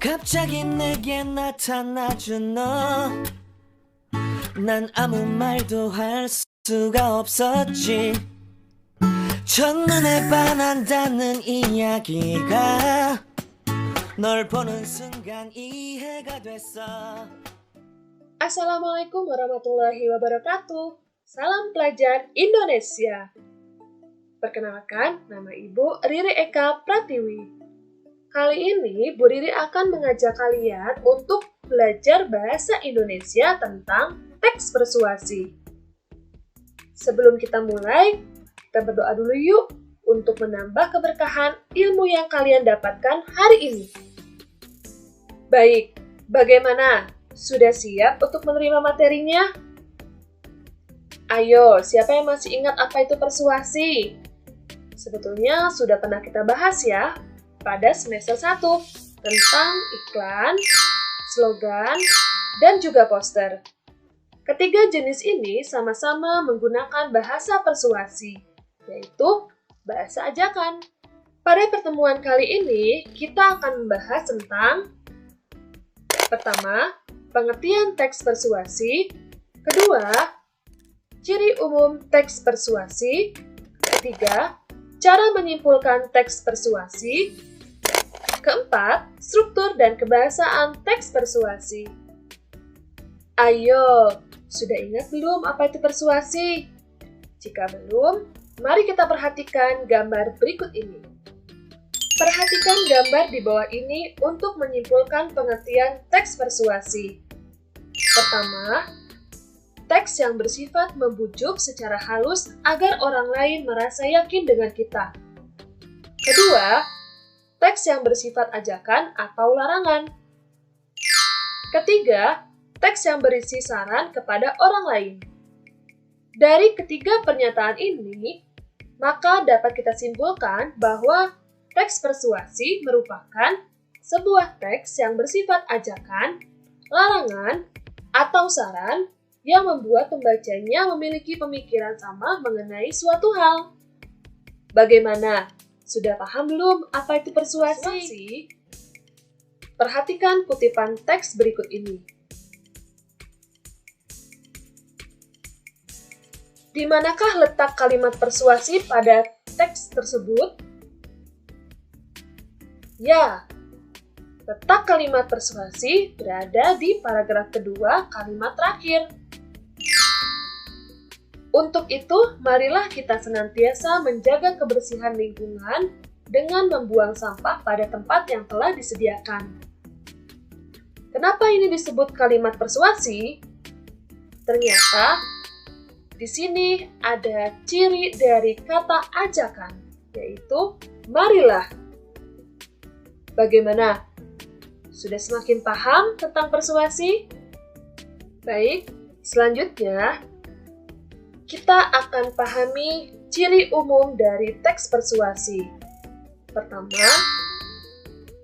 갑자기 내게 나타나준 너 난 아무 말도 할 수가 없었지 첫눈에 반한다는 이야기가 널 보는 순간 이해가 됐어. Assalamualaikum warahmatullahi wabarakatuh. Salam pelajar Indonesia. Perkenalkan, nama Ibu Riri Eka Pratiwi. Kali ini Bu Riri akan mengajak kalian untuk belajar bahasa Indonesia tentang teks persuasi. Sebelum kita mulai, kita berdoa dulu yuk untuk menambah keberkahan ilmu yang kalian dapatkan hari ini. Baik, bagaimana? Sudah siap untuk menerima materinya? Ayo, siapa yang masih ingat apa itu persuasi? Sebetulnya sudah pernah kita bahas ya pada semester 1 tentang iklan, slogan, dan juga poster. Ketiga jenis ini sama-sama menggunakan bahasa persuasi, yaitu bahasa ajakan. Pada pertemuan kali ini, kita akan membahas tentang pertama, pengertian teks persuasi, kedua, ciri umum teks persuasi, ketiga, cara menyimpulkan teks persuasi, keempat, struktur dan kebahasaan teks persuasi. Ayo, sudah ingat belum apa itu persuasi? Jika belum, mari kita perhatikan gambar berikut ini. Perhatikan gambar di bawah ini untuk menyimpulkan pengertian teks persuasi. Pertama, teks yang bersifat membujuk secara halus agar orang lain merasa yakin dengan kita. Kedua, teks yang bersifat ajakan atau larangan. Ketiga, teks yang berisi saran kepada orang lain. Dari ketiga pernyataan ini, maka dapat kita simpulkan bahwa teks persuasi merupakan sebuah teks yang bersifat ajakan, larangan, atau saran yang membuat pembacanya memiliki pemikiran sama mengenai suatu hal. Bagaimana? Sudah paham belum apa itu persuasi? Perhatikan kutipan teks berikut ini. Di manakah letak kalimat persuasi pada teks tersebut? Ya, letak kalimat persuasi berada di paragraf kedua kalimat terakhir. Untuk itu, marilah kita senantiasa menjaga kebersihan lingkungan dengan membuang sampah pada tempat yang telah disediakan. Kenapa ini disebut kalimat persuasi? Ternyata, di sini ada ciri dari kata ajakan, yaitu marilah. Bagaimana? Sudah semakin paham tentang persuasi? Baik, selanjutnya kita akan pahami ciri umum dari teks persuasi. Pertama,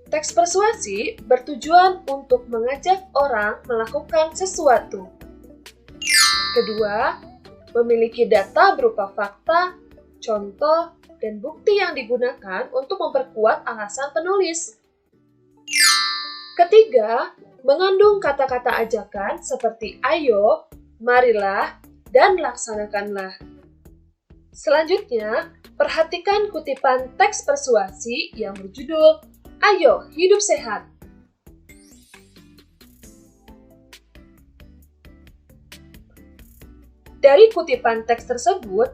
teks persuasi bertujuan untuk mengajak orang melakukan sesuatu. Kedua, memiliki data berupa fakta, contoh, dan bukti yang digunakan untuk memperkuat alasan penulis. Ketiga, mengandung kata-kata ajakan seperti ayo, marilah, dan laksanakanlah. Selanjutnya, perhatikan kutipan teks persuasi yang berjudul Ayo Hidup Sehat. Dari kutipan teks tersebut,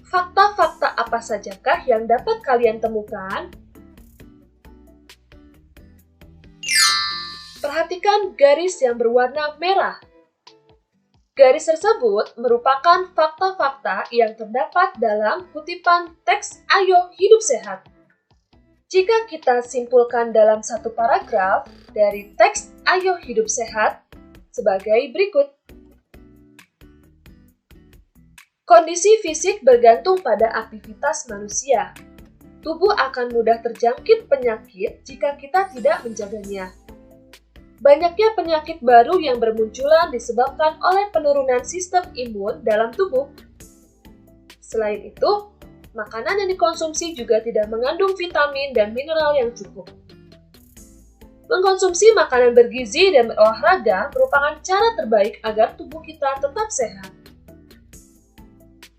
fakta-fakta apa sajakah yang dapat kalian temukan? Perhatikan garis yang berwarna merah. Garis tersebut merupakan fakta-fakta yang terdapat dalam kutipan teks Ayo Hidup Sehat. Jika kita simpulkan dalam satu paragraf dari teks Ayo Hidup Sehat sebagai berikut. Kondisi fisik bergantung pada aktivitas manusia. Tubuh akan mudah terjangkit penyakit jika kita tidak menjaganya. Banyaknya penyakit baru yang bermunculan disebabkan oleh penurunan sistem imun dalam tubuh. Selain itu, makanan yang dikonsumsi juga tidak mengandung vitamin dan mineral yang cukup. Mengkonsumsi makanan bergizi dan berolahraga merupakan cara terbaik agar tubuh kita tetap sehat.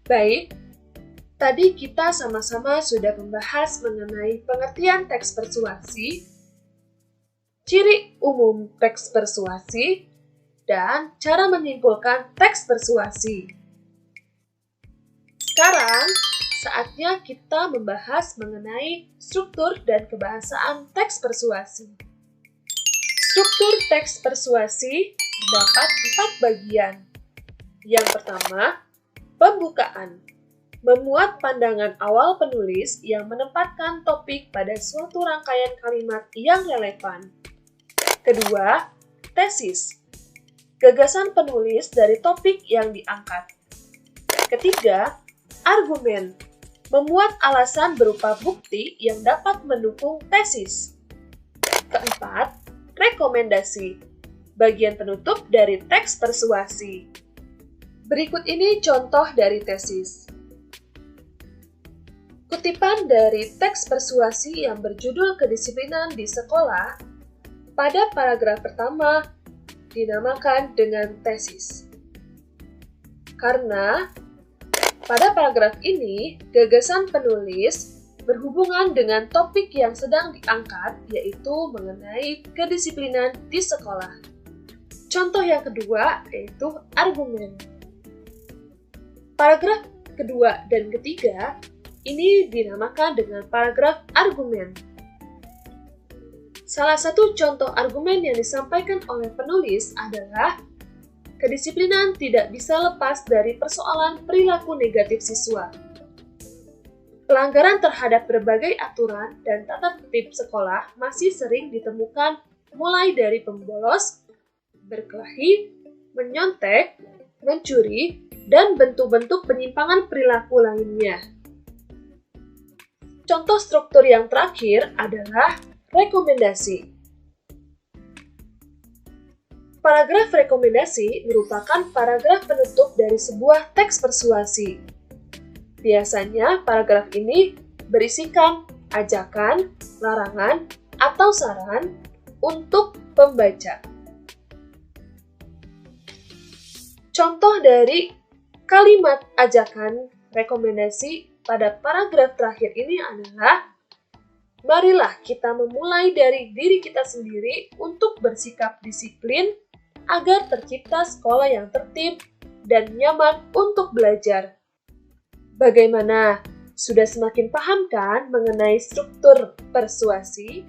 Baik, tadi kita sama-sama sudah membahas mengenai pengertian teks persuasi, ciri umum teks persuasi, dan cara menyimpulkan teks persuasi. Sekarang, saatnya kita membahas mengenai struktur dan kebahasaan teks persuasi. Struktur teks persuasi terdapat 4 bagian. Yang pertama, pembukaan. Memuat pandangan awal penulis yang menempatkan topik pada suatu rangkaian kalimat yang relevan. Kedua, tesis. Gagasan penulis dari topik yang diangkat. Ketiga, argumen. Memuat alasan berupa bukti yang dapat mendukung tesis. Keempat, rekomendasi. Bagian penutup dari teks persuasi. Berikut ini contoh dari tesis. Kutipan dari teks persuasi yang berjudul Kedisiplinan di Sekolah pada paragraf pertama dinamakan dengan tesis. Karena pada paragraf ini, gagasan penulis berhubungan dengan topik yang sedang diangkat, yaitu mengenai kedisiplinan di sekolah. Contoh yang kedua yaitu argumen. Paragraf kedua dan ketiga ini dinamakan dengan paragraf argumen. Salah satu contoh argumen yang disampaikan oleh penulis adalah kedisiplinan tidak bisa lepas dari persoalan perilaku negatif siswa. Pelanggaran terhadap berbagai aturan dan tata tertib sekolah masih sering ditemukan mulai dari pembolos, berkelahi, menyontek, mencuri, dan bentuk-bentuk penyimpangan perilaku lainnya. Contoh struktur yang terakhir adalah rekomendasi. Paragraf rekomendasi merupakan paragraf penutup dari sebuah teks persuasi. Biasanya paragraf ini berisikan ajakan, larangan, atau saran untuk pembaca. Contoh dari kalimat ajakan rekomendasi pada paragraf terakhir ini adalah, marilah kita memulai dari diri kita sendiri untuk bersikap disiplin agar tercipta sekolah yang tertib dan nyaman untuk belajar. Bagaimana? Sudah semakin paham kan mengenai struktur persuasi?